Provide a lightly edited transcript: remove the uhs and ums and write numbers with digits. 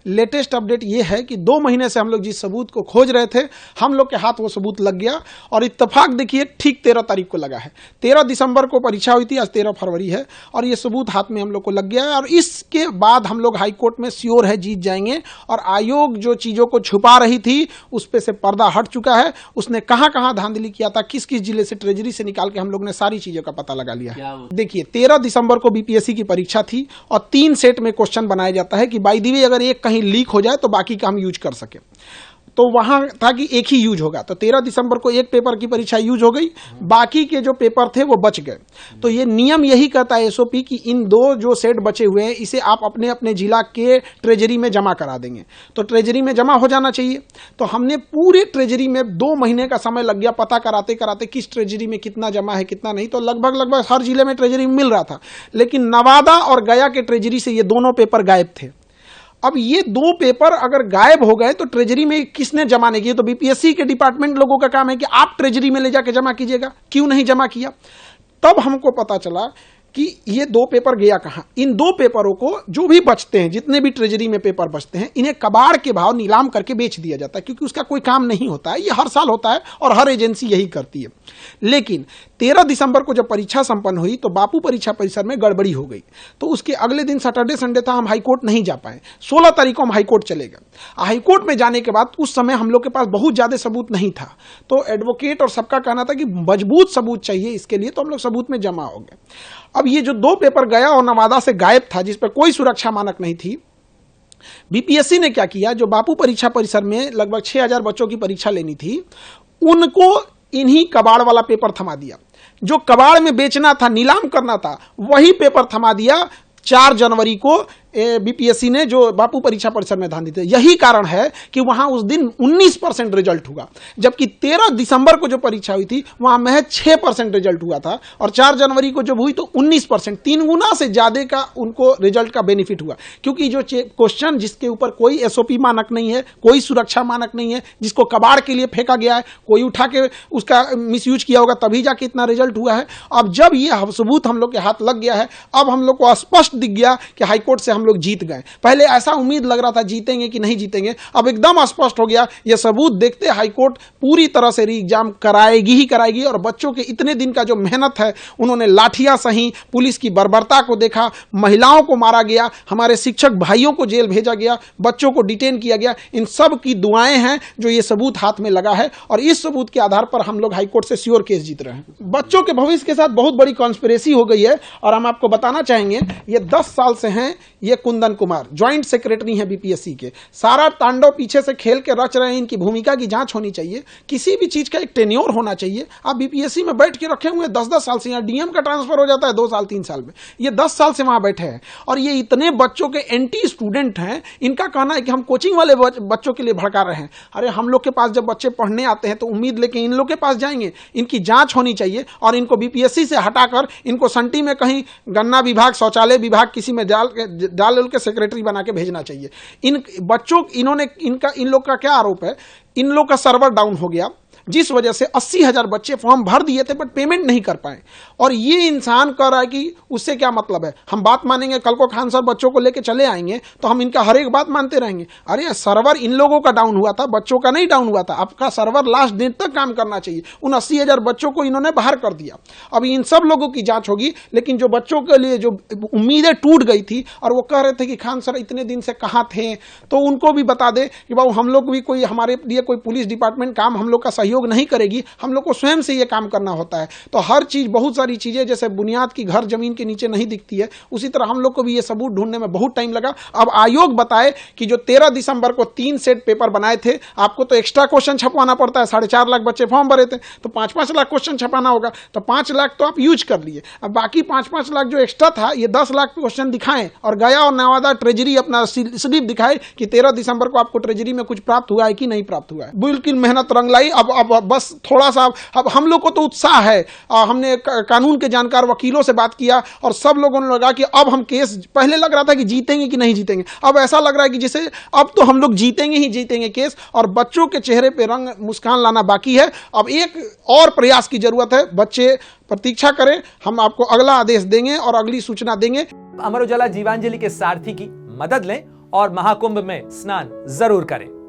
Latest update ये है कि 2 महीने से हम लोग जिस सबूत को खोज रहे थे, हम लोग के हाथ वो सबूत लग गया और इत्तेफाक देखिए ठीक 13 तारीख को लगा है। 13 दिसंबर को परीक्षा हुई थी, आज 13 फरवरी है और ये सबूत हाथ में हम लोग को लग गया है। और इसके बाद हम लोग हाई कोर्ट में श्योर है जीत जाएंगे और आयोग जो चीज़ों को छुपा रही थी उस पे से पर्दा हट चुका है। उसने कहाँ कहाँ धांधली किया था, किस किस जिले से ट्रेजरी से निकाल के हम लोग ने सारी चीज़ों का पता लगा लिया। देखिए 13 दिसंबर को बीपीएससी की परीक्षा थी और 3 सेट में क्वेश्चन बनाया जाता है कि बाय द वे अगर एक कहीं लीक हो जाए तो बाकी का हम यूज कर सके। तो वहां था कि एक ही यूज होगा, तो 13 दिसंबर को एक पेपर की परीक्षा यूज हो गई, बाकी के जो पेपर थे वो बच गए। तो ये नियम यही कहता है एसओपी कि इन 2 जो सेट बचे हुए हैं इसे आप अपने अपने जिला के ट्रेजरी में जमा करा देंगे। तो ट्रेजरी में जमा हो जाना चाहिए। तो हमने पूरे ट्रेजरी में 2 महीने का समय लग गया पता कराते कराते किस ट्रेजरी में कितना जमा है कितना नहीं। तो लगभग हर जिले में ट्रेजरी मिल रहा था, लेकिन नवादा और गया के ट्रेजरी से ये दोनों पेपर गायब थे। अब ये 2 पेपर अगर गायब हो गए तो ट्रेजरी में किसने जमा नहीं किए? तो बीपीएससी के डिपार्टमेंट लोगों का काम है कि आप ट्रेजरी में ले जाके जमा कीजिएगा, क्यों नहीं जमा किया? तब हमको पता चला कि ये 2 पेपर गया कहां। इन 2 पेपरों को जो भी बचते हैं, जितने भी ट्रेजरी में पेपर बचते हैं, इन्हें कबाड़ के भाव नीलाम करके बेच दिया जाता है, क्योंकि उसका कोई काम नहीं होता है। ये हर साल होता है और हर एजेंसी यही करती है। लेकिन 13 दिसंबर को जब परीक्षा संपन्न हुई तो बापू परीक्षा परिसर में गड़बड़ी हो गई। तो उसके अगले दिन सैटरडे संडे था, हम हाईकोर्ट नहीं जा पाए। 16 तारीख को हम हाईकोर्ट चले गए। हाईकोर्ट में जाने के बाद उस समय हम लोग के पास बहुत ज्यादा सबूत नहीं था, तो एडवोकेट और सबका कहना था कि मजबूत सबूत चाहिए इसके लिए, तो हम लोग सबूत में जमा हो गए। अब ये जो 2 पेपर गया और नवादा से गायब था, जिस पर कोई सुरक्षा मानक नहीं थी, बीपीएससी ने क्या किया, जो बापू परीक्षा परिसर में लगभग 6000 बच्चों की परीक्षा लेनी थी, उनको इन्हीं कबाड़ वाला पेपर थमा दिया। जो कबाड़ में बेचना था, नीलाम करना था, वही पेपर थमा दिया। 4 जनवरी को बीपीएससी ने जो बापू परीक्षा परिसर में धांधली थी। यही कारण है कि वहां उस दिन 19% रिजल्ट हुआ, जबकि 13 दिसंबर को जो परीक्षा हुई थी वहां महज 6% रिजल्ट हुआ था और 4 जनवरी को जब हुई तो 19%, 3 गुना से ज्यादा का उनको रिजल्ट का बेनिफिट हुआ। क्योंकि जो क्वेश्चन जिसके ऊपर कोई एसओपी मानक नहीं है, कोई सुरक्षा मानक नहीं है, जिसको कबाड़ के लिए फेंका गया है, कोई उठा के उसका मिसयूज किया होगा तभी जाके इतना रिजल्ट हुआ है। अब जब ये सबूत हम लोग के हाथ लग गया है, अब हम लोग को स्पष्ट दिख गया कि हाईकोर्ट से हम लोग जीत गए। पहले ऐसा उम्मीद लग रहा था जीतेंगे कि नहीं जीतेंगे, अब एकदम स्पष्ट हो गया। यह सबूत देखते हाईकोर्ट पूरी तरह से री एग्जाम कराएगी ही कराएगी। और बच्चों के इतने दिन का जो मेहनत है, उन्होंने लाठियां सही, पुलिस की बर्बरता को देखा, महिलाओं को मारा गया, हमारे शिक्षक भाइयों को जेल भेजा गया, बच्चों को डिटेन किया गया, इन सब की दुआएं हैं जो ये सबूत हाथ में लगा है। और इस सबूत के आधार पर हम लोग हाईकोर्ट से श्योर केस जीत रहे हैं। बच्चों के भविष्य के साथ बहुत बड़ी कॉन्स्पिरेसी हो गई है और हम आपको बताना चाहेंगे, ये 10 साल से हैं। ये कुंदन कुमार ज्वाइंट सेक्रेटरी हैं बीपीएससी के, सारा तांडव पीछे से खेल के रच रहे हैं। इनकी भूमिका की जांच होनी चाहिए, किसी भी चीज का एक टेन्योर होना चाहिए। आप बीपीएससी में बैठ के रखे हुए 10-10 साल से, यहाँ डीएम का ट्रांसफर हो जाता है 2 साल 3 साल में, ये 10 साल से वहां बैठे हैं और ये इतने बच्चों के एंटी स्टूडेंट हैं। इनका कहना है कि हम कोचिंग वाले बच्चों के लिए भड़का रहे हैं। अरे हम लोग के पास जब बच्चे पढ़ने आते हैं तो उम्मीद लेके इन लोग के पास जाएंगे। इनकी जांच होनी चाहिए और इनको बीपीएससी से हटाकर इनको संटी में कहीं गन्ना विभाग, शौचालय विभाग किसी में डाल के सेक्रेटरी बना के भेजना चाहिए। इन बच्चों इन लोग का क्या आरोप है, इन लोग का सर्वर डाउन हो गया, जिस वजह से 80,000 बच्चे फॉर्म भर दिए थे बट पेमेंट नहीं कर पाए। और ये इंसान कह रहा है कि उससे क्या मतलब है, हम बात मानेंगे, कल को खान सर बच्चों को लेके चले आएंगे तो हम इनका हर एक बात मानते रहेंगे। अरे सर्वर इन लोगों का डाउन हुआ था, बच्चों का नहीं डाउन हुआ था। आपका सर्वर लास्ट दिन तक काम करना चाहिए। उन 80,000 बच्चों को इन्होंने बाहर कर दिया। अब इन सब लोगों की जांच होगी, लेकिन जो बच्चों के लिए जो उम्मीदें टूट गई थी और वो कह रहे थे कि खान सर इतने दिन से कहाँ थे, तो उनको भी बता दे कि बाबू हम लोग भी कोई, हमारे लिए कोई पुलिस डिपार्टमेंट काम हम लोग का सहयोग नहीं करेगी, हम लोग को स्वयं से ये काम करना होता है। तो हर चीज, बहुत सारी चीजें जैसे बुनियाद की घर जमीन के नीचे नहीं दिखती है, उसी तरह हम लोग को भी ये सबूत ढूंढने में बहुत टाइम लगा। अब आयोग बताए कि जो 13 दिसंबर को 3 सेट पेपर बनाए थे, आपको तो एक्स्ट्रा क्वेश्चन छपवाना पड़ता है। 4.5 लाख बच्चे फॉर्म भरे थे तो 5-5 लाख क्वेश्चन छपाना होगा, तो 5 लाख तो आप यूज कर लिए। अब बाकी 5-5 लाख जो एक्स्ट्रा था, ये 10 लाख क्वेश्चन दिखाएं और गया और नवादा ट्रेजरी अपना स्लिप दिखाए कि 13 दिसंबर को आपको ट्रेजरी में कुछ प्राप्त हुआ है कि नहीं प्राप्त हुआ है। बिल्कुल मेहनत रंग लाई। अब बस थोड़ा सा, अब हम लोग को तो उत्साह है। हमने कानून के जानकार वकीलों से बात किया और सब लोगों ने लगा कि अब हम केस, पहले लग रहा था कि जीतेंगे कि नहीं जीतेंगे, अब ऐसा लग रहा है कि जैसे अब तो हम लोग जीतेंगे ही जीतेंगे केस। और बच्चों के चेहरे पे रंग, मुस्कान लाना बाकी है। अब एक और प्रयास की जरूरत है। बच्चे प्रतीक्षा करें, हम आपको अगला आदेश देंगे और अगली सूचना देंगे। अमर उजाला जीवांजलि के सारथी की मदद लें और महाकुंभ में स्नान जरूर करें।